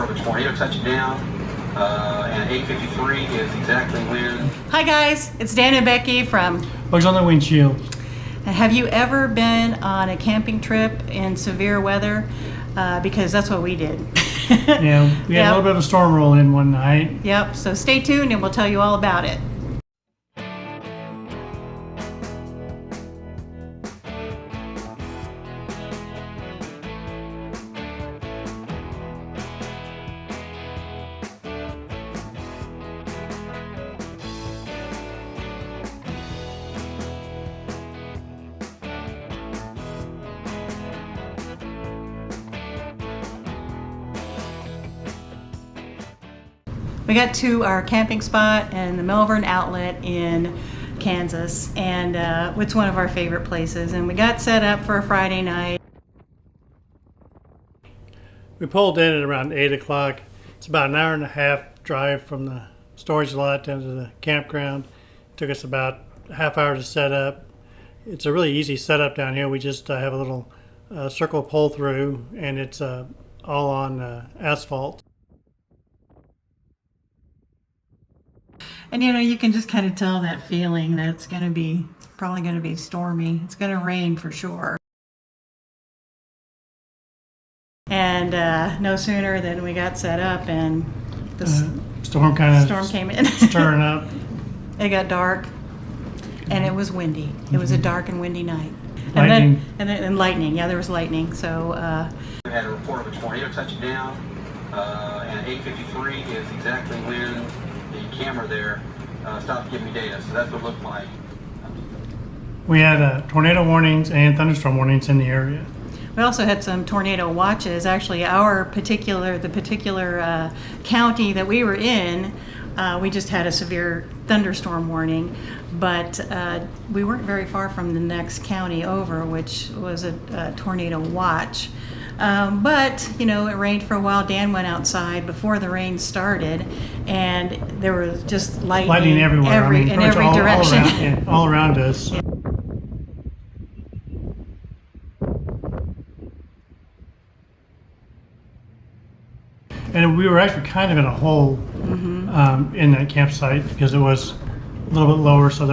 report of a tornado touching down, and 8:53 is exactly when. Hi guys, it's Dan and Becky from Bugs on the Windshield. Have you ever been on a camping trip in severe weather? Because that's what we did. Yeah, we had a little bit of a storm roll in one night. Yep, so stay tuned and we'll tell you all about it. We got to our camping spot in the Melvern Outlet in Kansas, and it's one of our favorite places. And we got set up for a Friday night. We pulled in at around 8 o'clock. It's about an hour and a half drive from the storage lot down to the campground. It took us about a half hour to set up. It's a really easy setup down here. We just have a little circle pull through, and it's all on asphalt. And you know, you can just kind of tell that feeling that it's going to be, probably going to be stormy. It's going to rain for sure. And no sooner than we got set up and the Storm came in. Stirring up. It got dark and it was windy. It was a dark and windy night. Lightning. And lightning. Yeah, there was lightning. So We had a report of a tornado touching down, and 8:53 is exactly when the camera there stopped giving me data, so that's what it looked like. We had tornado warnings and thunderstorm warnings in the area. we also had some tornado watches. Actually, the particular county that we were in, we just had a severe thunderstorm warning, but we weren't very far from the next county over, which was a tornado watch. But you know, it rained for a while. Dan went outside before the rain started, and there was just lightning everywhere. in every direction. All around us. Yeah. And we were actually kind of in a hole in that campsite because it was a little bit lower, so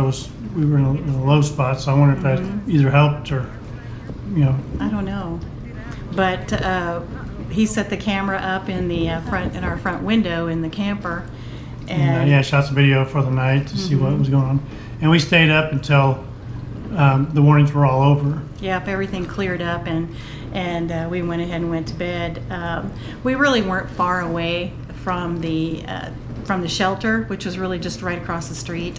we were in a low spot. So I wonder if that either helped or, you know. I don't know, but he set the camera up in the our front window in the camper, and yeah, shot some video for the night to see what was going on, and we stayed up until the warnings were all over. Yep, everything cleared up, and we went ahead and went to bed. We really weren't far away from the shelter, which was really just right across the street.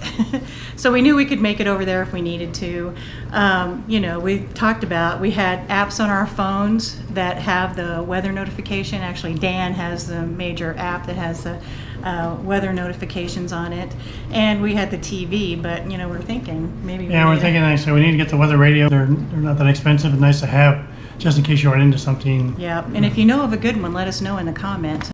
So we knew we could make it over there if we needed to. You know, we talked about, we had apps on our phones that have the weather notification. Actually, Dan has the major app that has the weather notifications on it, and we had the TV. But you know, we're thinking maybe. Yeah, we're thinking so we need to get the weather radio. They're not that expensive and nice to have, just in case you run into something. Yeah, and if you know of a good one, let us know in the comments.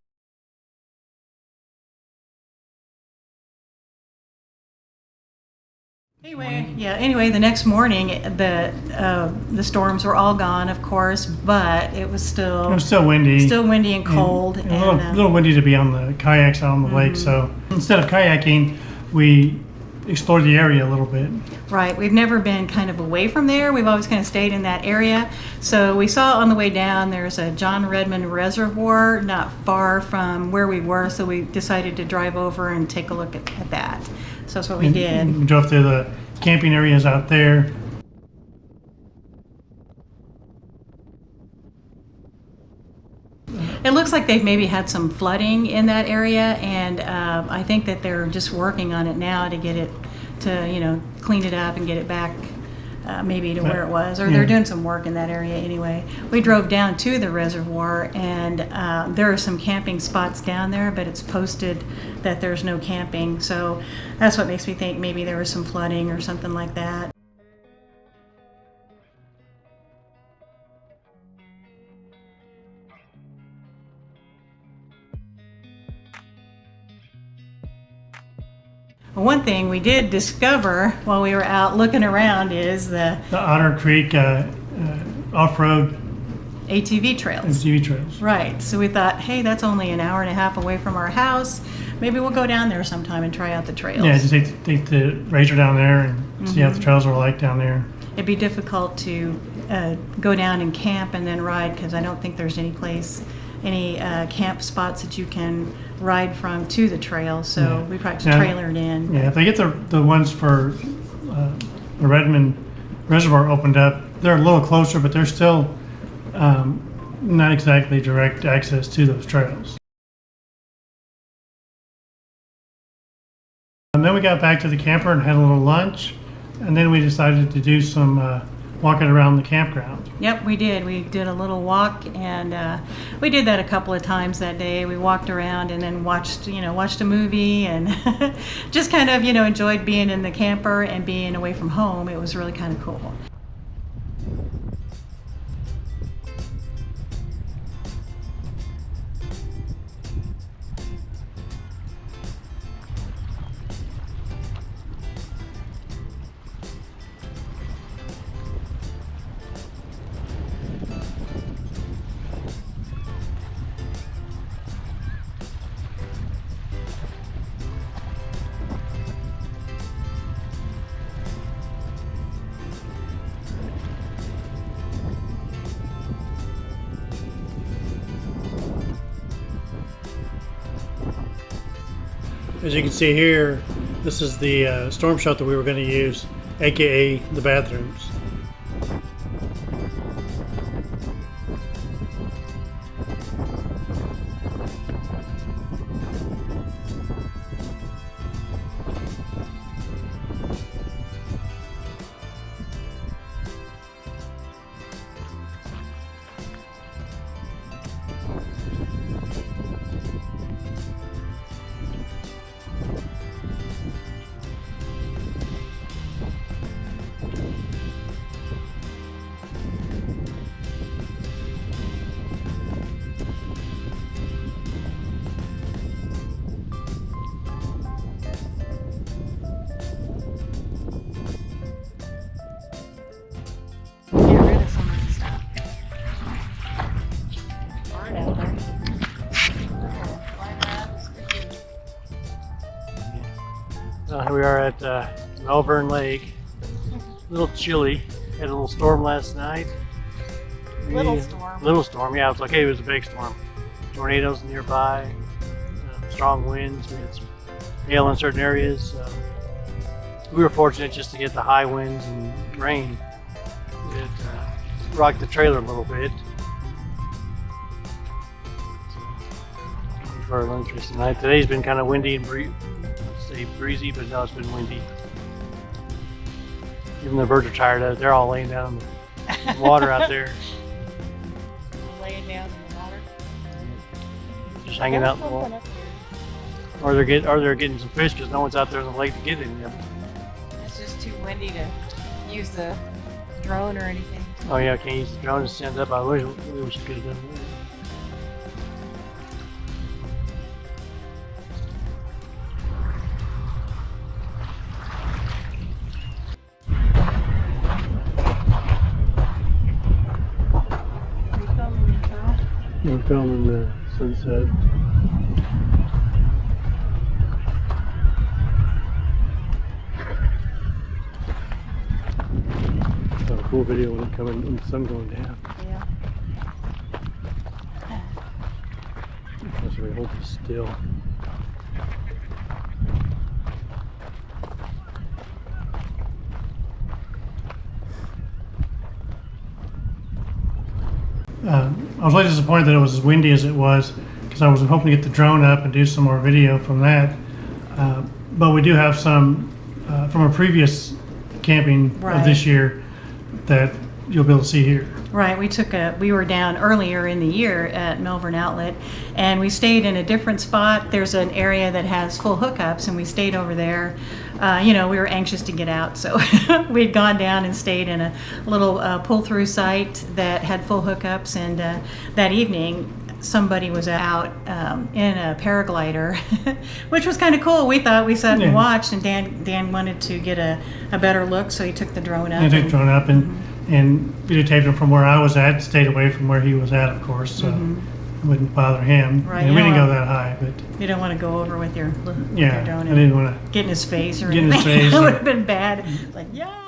Anyway, the next morning, the storms were all gone, of course, but it was still windy. Still windy and cold. And a little windy to be on the kayaks out on the lake. So instead of kayaking, we explored the area a little bit. Right. We've never been kind of away from there. We've always kind of stayed in that area. So we saw on the way down there's a John Redmond Reservoir not far from where we were, so we decided to drive over and take a look at that. So that's what we did. We drove through the camping areas out there. It looks like they've maybe had some flooding in that area, and I think that they're just working on it now to get it to, you know, clean it up and get it back maybe to where it was, or they're doing some work in that area anyway. We drove down to the reservoir, and there are some camping spots down there, but it's posted that there's no camping, so that's what makes me think maybe there was some flooding or something like that. One thing we did discover while we were out looking around is the Otter Creek off-road ATV Trails. ATV Trails. Right. So we thought, hey, that's only an hour and a half away from our house. Maybe we'll go down there sometime and try out the trails. Yeah, just take the razor down there and see how the trails are like down there. It'd be difficult to go down and camp and then ride, because I don't think there's any camp spots that you can ride from to the trail. So we probably just trailer it in. Yeah, if they get the ones for the Redmond Reservoir opened up, they're a little closer, but they're still not exactly direct access to those trails. And then we got back to the camper and had a little lunch, and then we decided to do some walking around the campground. Yep, we did. We did a little walk, and we did that a couple of times that day. We walked around and then watched a movie, and just kind of, enjoyed being in the camper and being away from home. It was really kind of cool. As you can see here, this is the storm shelter we were going to use, aka the bathrooms. Get rid of some of the stuff. Hard out there. Here we are at Melbourne Lake. A little chilly. Had a little storm last night. Little storm. Little storm, yeah. It's okay. It was a big storm. Tornadoes nearby. Strong winds. We had some hail in certain areas. We were fortunate just to get the high winds and rain. It rocked the trailer a little bit. For our lunch tonight. Today's been kind of windy and breezy, but now it's been windy. Even the birds are tired of it. They're all laying down in the water out there. Laying down in the water. Just hanging out in the water. Or they're getting some fish because no one's out there in the lake to get any of them. It's just too windy to use the drone or anything. Oh yeah, I can't use the drone to send up. I wish we could have done that. We're filming the sunset. Got a cool video when the sun going down. Yeah. That's why we hold it still. I was really disappointed that it was as windy as it was, because I was hoping to get the drone up and do some more video from that. But we do have some from a previous camping of this year that you'll be able to see here. Right, we were down earlier in the year at Melvern Outlet, and we stayed in a different spot. There's an area that has full hookups, and we stayed over there. We were anxious to get out, so we'd gone down and stayed in a little pull-through site that had full hookups, and that evening somebody was out in a paraglider, which was kind of cool. We thought, we sat and watched, and Dan wanted to get a better look, so he took the drone up. He took the drone up, and and videotaped him from where I was at, stayed away from where he was at, of course, so it wouldn't bother him. Right, And you we don't didn't go want- that high, but You don't want to go over with your yeah, drone I and didn't want to. get in his face or Get in his anything. face That or- would have been bad. It's like, yeah.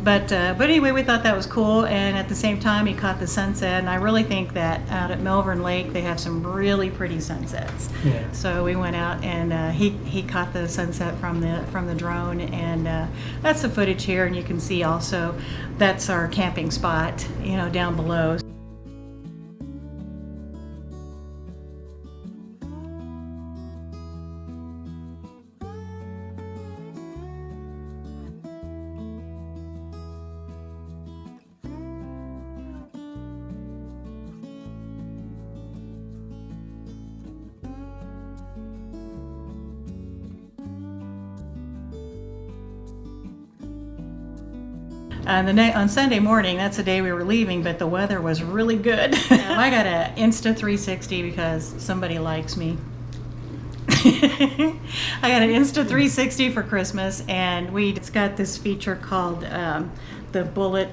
But anyway, we thought that was cool, and at the same time, he caught the sunset. And I really think that out at Melvern Lake, they have some really pretty sunsets. Yeah. So we went out, and he caught the sunset from the drone, and that's the footage here. And you can see also that's our camping spot, you know, down below. On Sunday morning, that's the day we were leaving, but the weather was really good. I got an Insta 360 because somebody likes me. I got an Insta 360 for Christmas, and it's got this feature called the bullet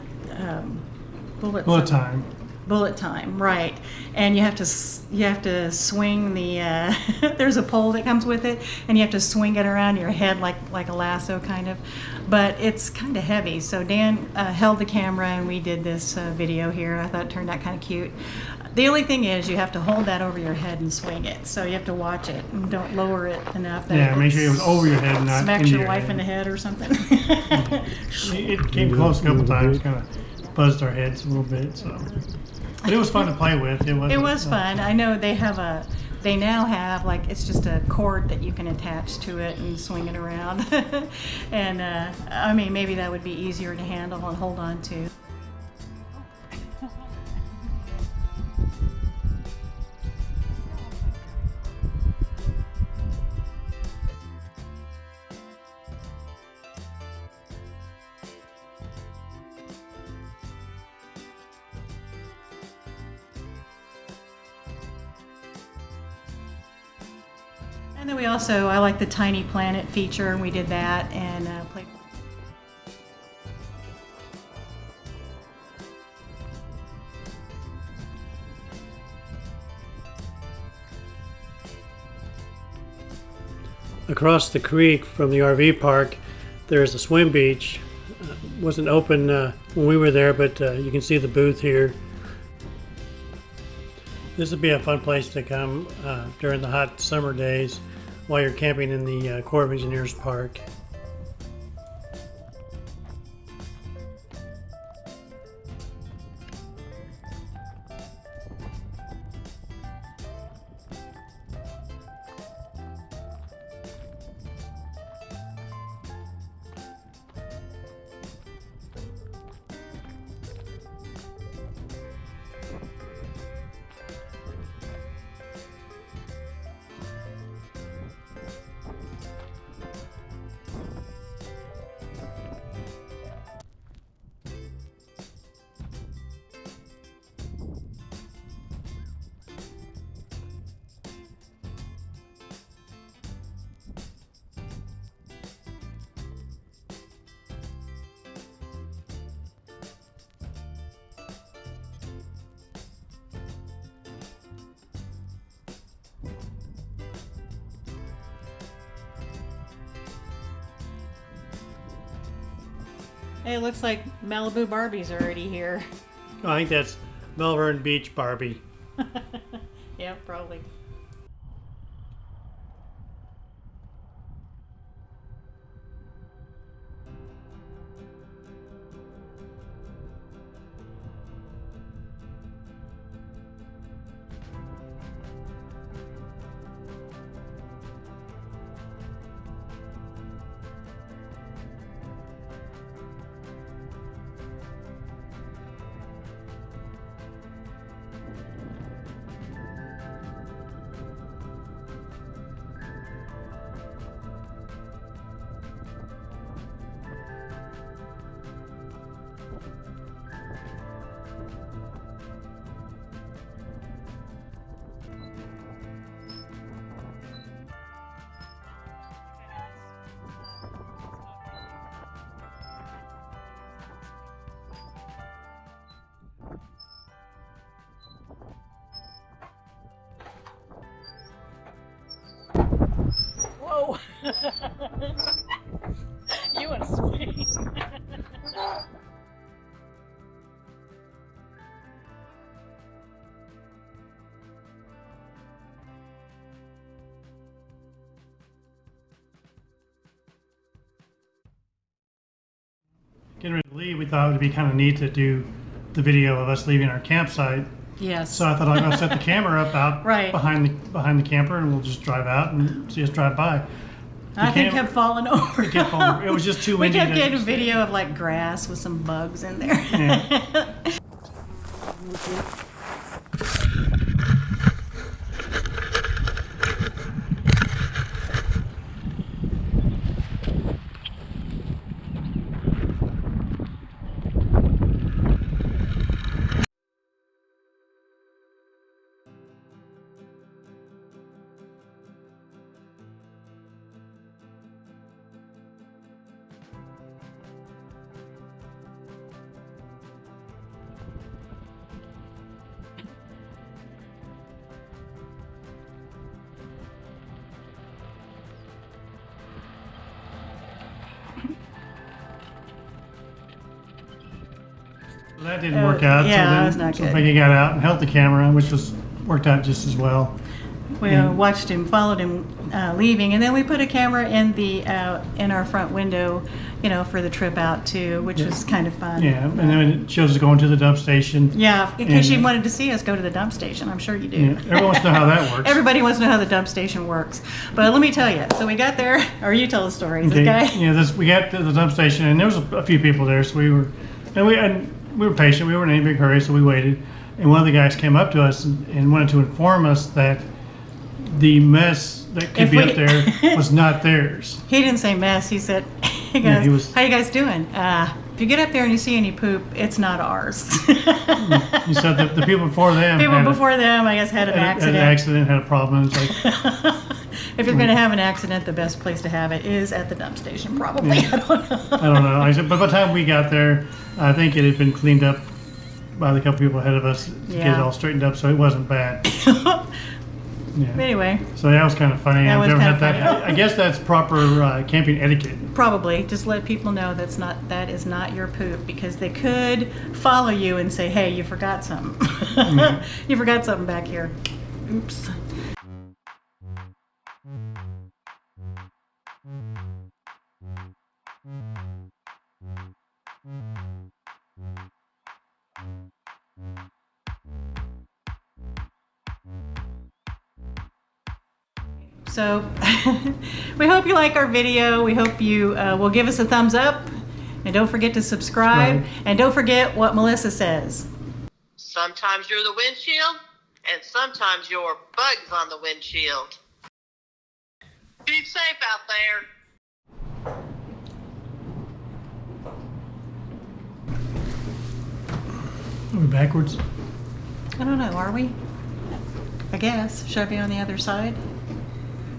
time. Bullet time, right? And you have to swing the. There's a pole that comes with it, and you have to swing it around your head like a lasso, kind of. But it's kind of heavy. So Dan held the camera, and we did this video here. I thought it turned out kind of cute. The only thing is you have to hold that over your head and swing it. So you have to watch it and don't lower it enough. That Yeah, make sure it was over your head, not smacks into your your wife head. in the head or something. It came close a couple times, kind of buzzed our heads a little bit. So, but it was fun to play with. It was fun. I know they now have like, it's just a cord that you can attach to it and swing it around. And I mean, maybe that would be easier to handle and hold on to. And then I like the Tiny Planet feature, and we did that and played. Across the creek from the RV park, there's a swim beach. Wasn't open when we were there, but you can see the booth here. This would be a fun place to come during the hot summer days while you're camping in the Corps of Engineers Park. Hey, it looks like Malibu Barbie's already here. Oh, I think that's Melbourne Beach Barbie. Yeah, probably. Whoa! You want to swing? Getting ready to leave, we thought it would be kind of neat to do the video of us leaving our campsite. Yes. So I thought I'd go set the camera up out Right. behind the camper, and we'll just drive out and see us drive by. I think kept falling over. It kept falling. It was just too We windy. kept getting a video of like grass with some bugs in there. Yeah. That didn't work out. Yeah, so then, it was not so good. Becky got out and held the camera, which worked out just as well. We watched him, followed him leaving, and then we put a camera in the in our front window, you know, for the trip out too, which was kind of fun. Yeah, and then it shows us going to the dump station. Yeah, in case And- you wanted to see us go to the dump station, I'm sure you do. Yeah, everyone wants to know how that works. Everybody wants to know how the dump station works. But let me tell you, so we got there, or you tell the story. Okay. This guy, Yeah, we got to the dump station, and there was a few people there, so we were patient. We weren't in any big hurry, so we waited. And one of the guys came up to us and wanted to inform us that the mess that could If be we- up there was not theirs. he didn't say mess, he said, he goes, Yeah, he was- how you guys doing? If you get up there and you see any poop, it's not ours. He said that the people before them People before them, I guess, had an accident. had a problem. It's like, If you're going to have an accident, the best place to have it is at the dump station, probably. Yeah. I don't know. I don't know. I said, but by the time we got there, I think it had been cleaned up by the couple people ahead of us to get it Yeah. all straightened up, so it wasn't bad. Yeah. Anyway, So that was kind of funny. That I've was never kind had of that. I guess that's proper camping etiquette. probably just let people know that is not your poop, because they could follow you and say, hey, you forgot something. You forgot something back here. Oops. So we hope you like our video. We hope you will give us a thumbs up, and don't forget to subscribe, and don't forget what Melissa says. Sometimes you're the windshield, and sometimes you're bugs on the windshield. Be safe out there. Are we backwards? I don't know, are we? I guess. Should I be on the other side?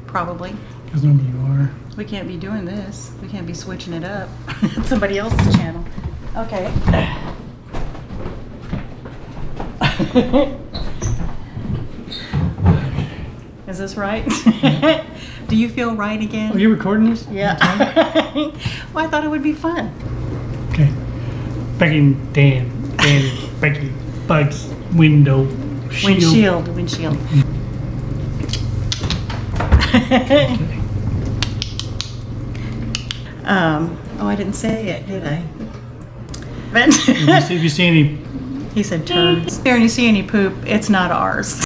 Probably. Because nobody you are. We can't be doing this. We can't be switching it up. It's somebody else's channel. Okay. Is this right? Do you feel right again? Are you recording this? Yeah. Well, I thought it would be fun. Okay. Becky and Dan, and Becky, bugs, window, shield. Windshield. Okay. Oh, I didn't say it, did I? If you see any He said turds. Here, and you see any poop, it's not ours.